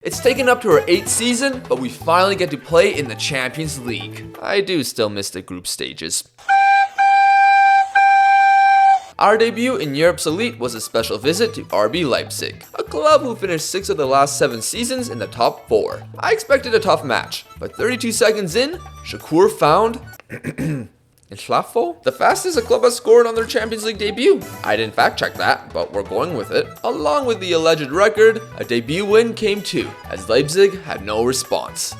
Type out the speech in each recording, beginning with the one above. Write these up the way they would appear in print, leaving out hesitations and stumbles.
It's taken up to our 8th season, but we finally get to play in the Champions League. I do still miss the group stages. Our debut in Europe's elite was a special visit to RB Leipzig, a club who finished 6 of the last 7 seasons in the top 4. I expected a tough match, but 32 seconds in, Shakur found Inflafo, the fastest a club has scored on their Champions League debut. I didn't fact check that, but we're going with it. Along with the alleged record, a debut win came too, as Leipzig had no response.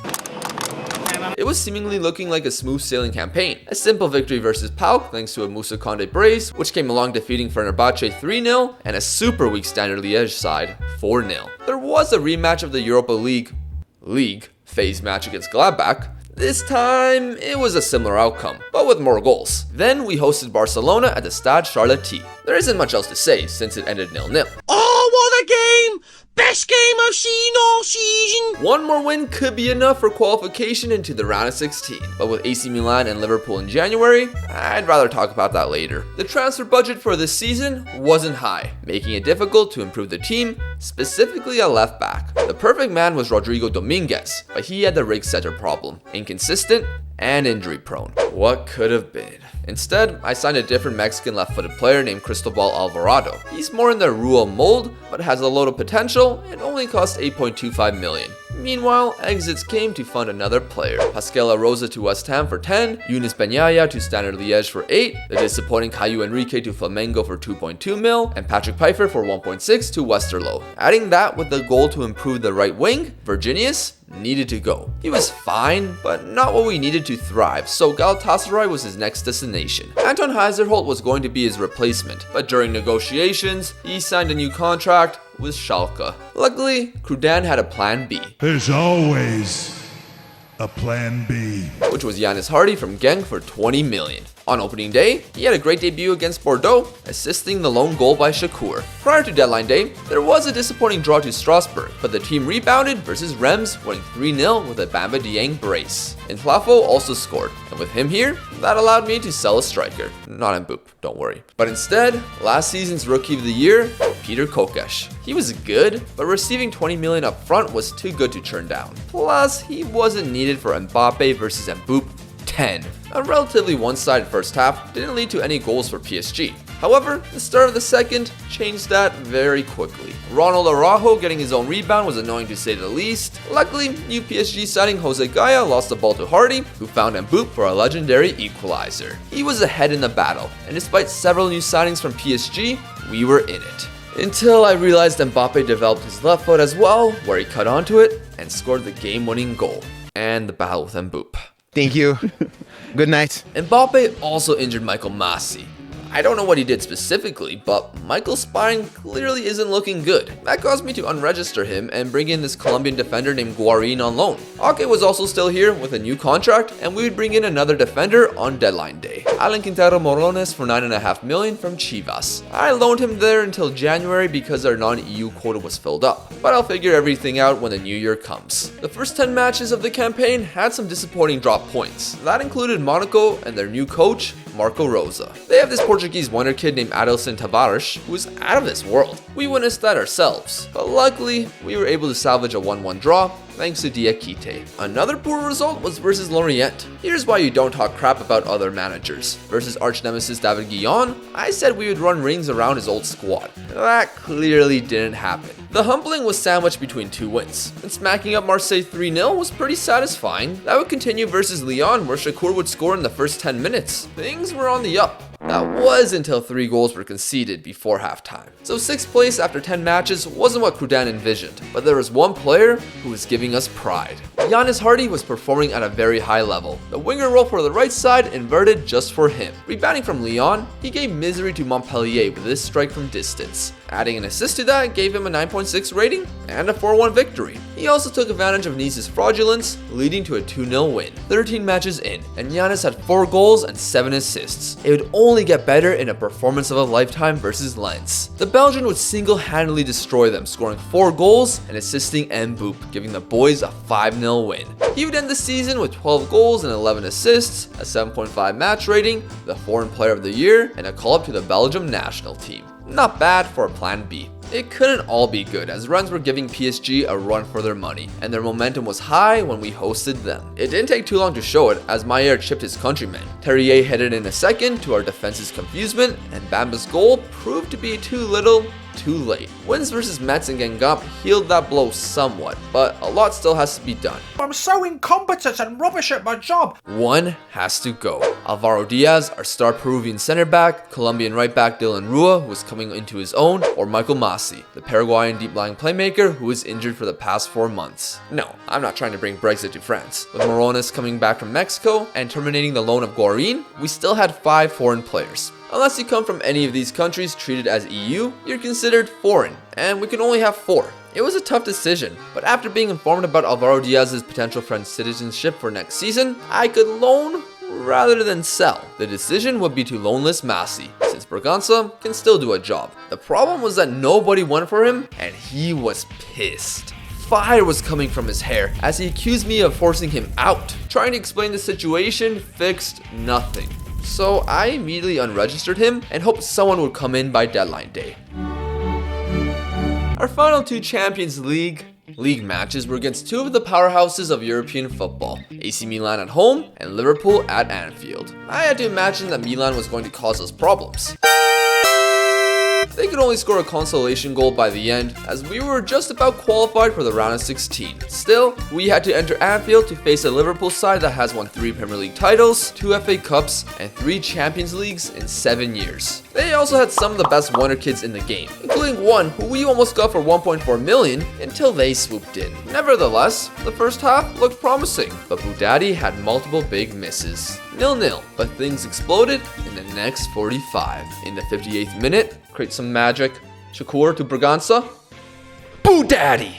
It was seemingly looking like a smooth sailing campaign. A simple victory versus PAOK thanks to a Moussa Conde brace, which came along defeating Fenerbahce 3-0, and a super weak Standard Liège side 4-0. There was a rematch of the Europa League phase match against Gladbach. This time, it was a similar outcome, but with more goals. Then we hosted Barcelona at the Stade Charletti. There isn't much else to say since it ended 0-0. Oh, what a game! Best game I've seen all season! One more win could be enough for qualification into the round of 16, but with AC Milan and Liverpool in January, I'd rather talk about that later. The transfer budget for this season wasn't high, making it difficult to improve the team, specifically a left back. The perfect man was Rodrigo Dominguez, but he had the rig setter problem, inconsistent and injury prone. What could have been? Instead, I signed a different Mexican left-footed player named Cristobal Alvarado. He's more in the Rule mold, but has a load of potential and only cost 8.25 million. Meanwhile, exits came to fund another player. Pascal Rosa to West Ham for 10, Younes Benyaya to Standard Liège for 8, the disappointing Caio Henrique to Flamengo for 2.2 mil, and Patrick Pfeiffer for 1.6 to Westerlo. Adding that with the goal to improve the right wing, Virginius needed to go. He was fine, but not what we needed to thrive, so Galatasaray was his next destination. Anton Heiserholt was going to be his replacement, but during negotiations, he signed a new contract with Schalke. Luckily, Chroo had a plan B. There's always a plan B. Which was Yannis Hardy from Genk for 20 million. On opening day, he had a great debut against Bordeaux, assisting the lone goal by Shakur. Prior to deadline day, there was a disappointing draw to Strasbourg, but the team rebounded versus Reims, winning 3-0 with a Bamba Dieng brace. Inflafo also scored, and with him here, that allowed me to sell a striker. Not Mboop, don't worry. But instead, last season's Rookie of the Year, Peter Kokesh. He was good, but receiving 20 million up front was too good to turn down. Plus, he wasn't needed for Mbappe versus Mboop 10. A relatively one-sided first half didn't lead to any goals for PSG. However, the start of the second changed that very quickly. Ronald Araujo getting his own rebound was annoying to say the least. Luckily, new PSG signing Jose Gaya lost the ball to Hardy, who found Mboop for a legendary equalizer. He was ahead in the battle, and despite several new signings from PSG, we were in it. Until I realized Mbappe developed his left foot as well, where he cut onto it and scored the game-winning goal. And the battle with Mboop. Thank you. Good night. Mbappe also injured Michael Masi. I don't know what he did specifically, but Michael's spine clearly isn't looking good. That caused me to unregister him and bring in this Colombian defender named Guarin on loan. Ake was also still here with a new contract, and we would bring in another defender on deadline day. Alan Quintero Morones for 9.5 million from Chivas. I loaned him there until January because our non-EU quota was filled up, but I'll figure everything out when the new year comes. The first 10 matches of the campaign had some disappointing drop points. That included Monaco and their new coach, Marco Rosa. They have this Portuguese wonder kid named Adilson Tavares, who is out of this world. We witnessed that ourselves, but luckily, we were able to salvage a 1-1 draw thanks to Diakite. Another poor result was versus Lorient. Here's why you don't talk crap about other managers. Versus arch nemesis David Guillon, I said we would run rings around his old squad. That clearly didn't happen. The humbling was sandwiched between 2 wins, and smacking up Marseille 3-0 was pretty satisfying. That would continue versus Lyon, where Shakur would score in the first 10 minutes. Things were on the up. That was until 3 goals were conceded before halftime. So 6th place after 10 matches wasn't what Chroo envisioned, but there was one player who was giving us pride. Yannis Hardy was performing at a very high level. The winger role for the right side inverted just for him. Rebounding from Lyon, he gave misery to Montpellier with this strike from distance. Adding an assist to that gave him a 9.6 rating and a 4-1 victory. He also took advantage of Nice's fraudulence, leading to a 2-0 win. 13 matches in, and Yannis had 4 goals and 7 assists. It would only get better in a performance of a lifetime versus Lens. The Belgian would single-handedly destroy them, scoring 4 goals and assisting Mboop, giving the boys a 5-0 win. He would end the season with 12 goals and 11 assists, a 7.5 match rating, the Foreign Player of the Year, and a call-up to the Belgium national team. Not bad for a plan B. It couldn't all be good, as runs were giving PSG a run for their money, and their momentum was high when we hosted them. It didn't take too long to show it, as Moreira chipped his countryman. Terrier headed in a second to our defense's confusement, and Bamba's goal proved to be too little, too late. Wins versus Metz and Gangop healed that blow somewhat, but a lot still has to be done. I'm so incompetent and rubbish at my job. One has to go. Alvaro Diaz, our star Peruvian center back, Colombian right back Dylan Rua, who is coming into his own, or Michael Masi, the Paraguayan deep-lying playmaker who was injured for the past 4 months. No, I'm not trying to bring Brexit to France. With Morones coming back from Mexico and terminating the loan of Guarin, we still had 5 foreign players. Unless you come from any of these countries treated as EU, you're considered foreign, and we can only have 4. It was a tough decision, but after being informed about Alvaro Diaz's potential French citizenship for next season, I could loan rather than sell. The decision would be to loanless Masi, since Braganza can still do a job. The problem was that nobody went for him, and he was pissed. Fire was coming from his hair as he accused me of forcing him out. Trying to explain the situation fixed nothing. So I immediately unregistered him and hoped someone would come in by deadline day. Our final 2 Champions League matches were against 2 of the powerhouses of European football, AC Milan at home and Liverpool at Anfield. I had to imagine that Milan was going to cause us problems. They could only score a consolation goal by the end, as we were just about qualified for the round of 16. Still, we had to enter Anfield to face a Liverpool side that has won 3 Premier League titles, 2 FA Cups, and 3 Champions Leagues in 7 years. They also had some of the best wonder kids in the game, including one who we almost got for 1.4 million until they swooped in. Nevertheless, the first half looked promising, but Budaddy had multiple big misses. 0-0, but things exploded in the next 45. In the 58th minute, create some magic. Shakur to Braganza. Budaddy!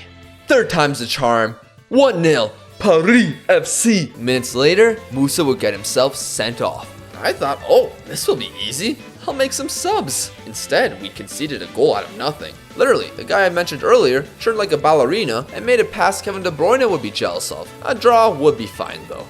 3rd time's the charm. 1-0. Paris FC. Minutes later, Musa would get himself sent off. I thought, oh, this will be easy. I'll make some subs. Instead, we conceded a goal out of nothing. Literally, the guy I mentioned earlier turned like a ballerina and made a pass Kevin De Bruyne would be jealous of. A draw would be fine though.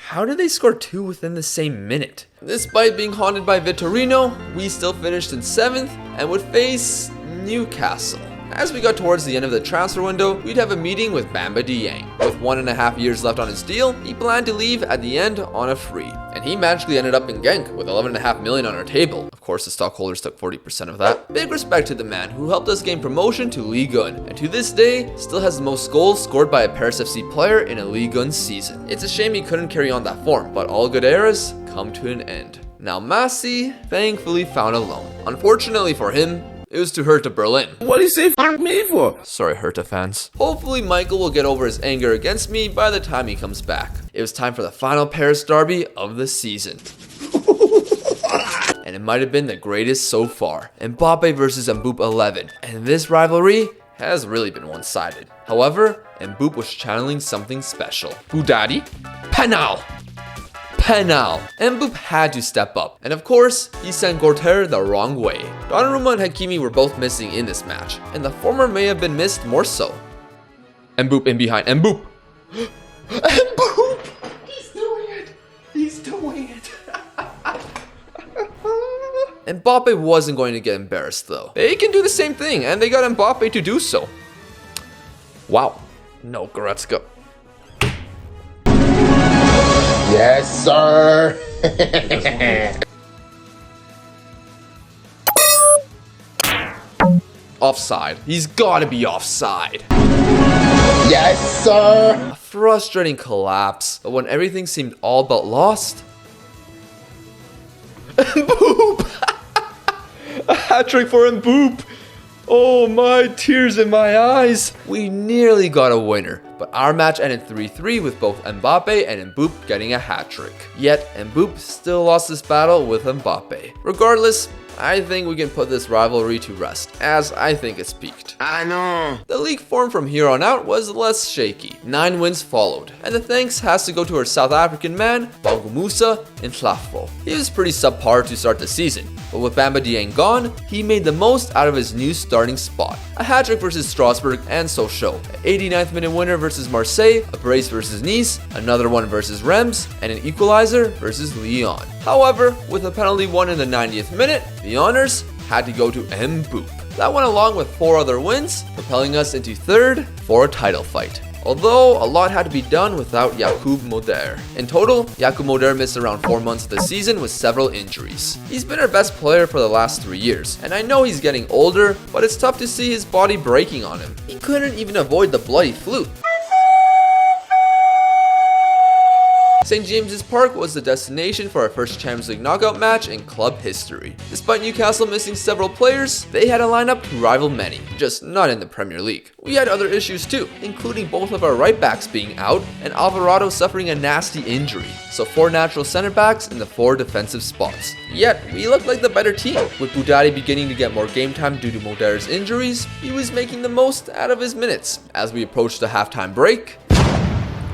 How did they score 2 within the same minute? Despite being haunted by Vitorino, we still finished in 7th and would face Newcastle. As we got towards the end of the transfer window, we'd have a meeting with Bamba Dieng. With 1.5 years left on his deal, he planned to leave at the end on a free. And he magically ended up in Genk with 11.5 million on our table. Of course, the stockholders took 40% of that. Big respect to the man who helped us gain promotion to Ligue 1, and to this day, still has the most goals scored by a Paris FC player in a Ligue 1 season. It's a shame he couldn't carry on that form, but all good eras come to an end. Now Masi thankfully found a loan. Unfortunately for him, it was to Hertha Berlin. What do you say f me for? Sorry, Hertha fans. Hopefully Michael will get over his anger against me by the time he comes back. It was time for the final Paris derby of the season. And it might have been the greatest so far. Mbappe versus Mboop 11. And this rivalry has really been one-sided. However, Mboop was channeling something special. Budaddy, penal! Penal. Mboop had to step up, and of course, he sent Gorter the wrong way. Donnarumma and Hakimi were both missing in this match, and the former may have been missed more so. Mboop in behind. Mboop! Mboop! He's doing it! He's doing it! Mbappe wasn't going to get embarrassed though. They can do the same thing, and they got Mbappe to do so. Wow. No, Goretzka. Yes, sir. Offside. He's gotta be offside. Yes, sir. A frustrating collapse, but when everything seemed all but lost... Mboop! A hat-trick for Mboop! Oh, my tears in my eyes. We nearly got a winner, but our match ended 3-3 with both Mbappe and Mboop getting a hat-trick. Yet, Mboop still lost this battle with Mbappe. Regardless, I think we can put this rivalry to rest, as I think it's peaked. I know. The league form from here on out was less shaky. 9 wins followed, and the thanks has to go to our South African man, Bangu Musa in Tlafo. He was pretty subpar to start the season, but with Bamba Dieng gone, he made the most out of his new starting spot. A hat-trick versus Strasbourg and Sochaux, an 89th minute winner versus Marseille, a brace versus Nice, another one versus Reims, and an equalizer versus Lyon. However, with a penalty won in the 90th minute, the honors had to go to Mboop. That went along with 4 other wins, propelling us into 3rd for a title fight. Although a lot had to be done without Jakub Moder. In total, Jakub Moder missed around 4 months of the season with several injuries. He's been our best player for the last 3 years, and I know he's getting older, but it's tough to see his body breaking on him. He couldn't even avoid the bloody flute. St. James's Park was the destination for our first Champions League knockout match in club history. Despite Newcastle missing several players, they had a lineup to rival many, just not in the Premier League. We had other issues too, including both of our right backs being out and Alvarado suffering a nasty injury, so 4 natural center backs in the 4 defensive spots. Yet, we looked like the better team. With Boudadi beginning to get more game time due to Moder's injuries, he was making the most out of his minutes. As we approached the halftime break,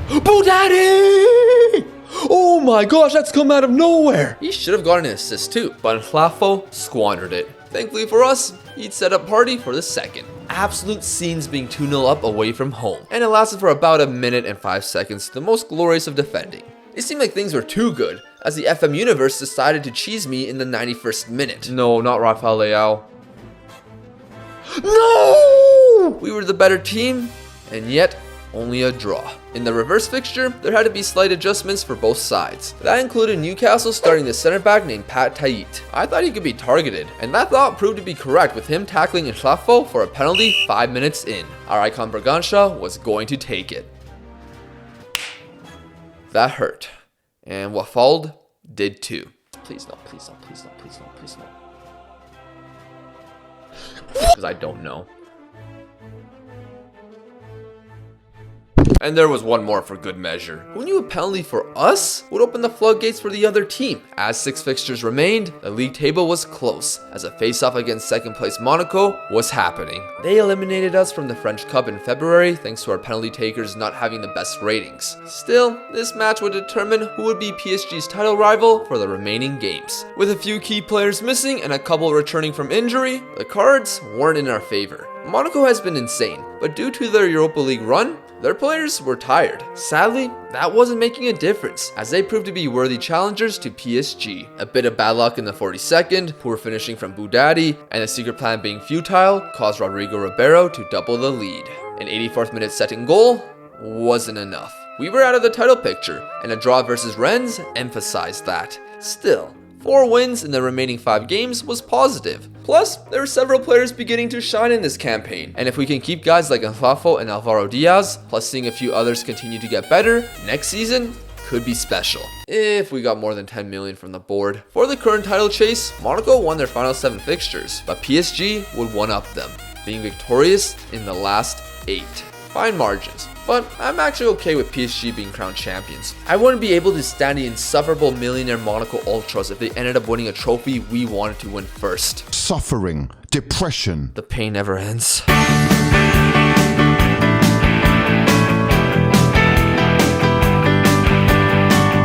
Boudadi! Oh my gosh, that's come out of nowhere! He should have gotten an assist too, but Tlafo squandered it. Thankfully for us, he'd set up party for the second. Absolute scenes being 2-0 up away from home, and it lasted for about a minute and 5 seconds, the most glorious of defending. It seemed like things were too good, as the FM universe decided to cheese me in the 91st minute. No, not Rafael Leao. No! We were the better team, and yet only a draw. In the reverse fixture, there had to be slight adjustments for both sides. That included Newcastle starting the center back named Pat Tait. I thought he could be targeted, and that thought proved to be correct with him tackling Tlafo for a penalty 5 minutes in. Our icon Bergantia was going to take it. That hurt, and what followed did too. Please no, please no, please no, please no, please no. Because I don't know. And there was one more for good measure. Who knew a penalty for us would open the floodgates for the other team? As 6 fixtures remained, the league table was close, as a face-off against second place Monaco was happening. They eliminated us from the French Cup in February thanks to our penalty takers not having the best ratings. Still, this match would determine who would be PSG's title rival for the remaining games. With a few key players missing and a couple returning from injury, the cards weren't in our favor. Monaco has been insane, but due to their Europa League run, their players were tired. Sadly, that wasn't making a difference, as they proved to be worthy challengers to PSG. A bit of bad luck in the 42nd, poor finishing from Boudadi, and a secret plan being futile caused Rodrigo Ribeiro to double the lead. An 84th minute second goal wasn't enough. We were out of the title picture, and a draw versus Rennes emphasized that. Still, 4 wins in the remaining 5 games was positive. Plus, there are several players beginning to shine in this campaign, and if we can keep guys like Tlafo and Alvaro Diaz, plus seeing a few others continue to get better, next season could be special. If we got more than 10 million from the board. For the current title chase, Monaco won their final 7 fixtures, but PSG would one-up them, being victorious in the last 8. Fine margins, but I'm actually okay with PSG being crowned champions. I wouldn't be able to stand the insufferable millionaire Monaco Ultras if they ended up winning a trophy we wanted to win first. Suffering, depression. The pain never ends.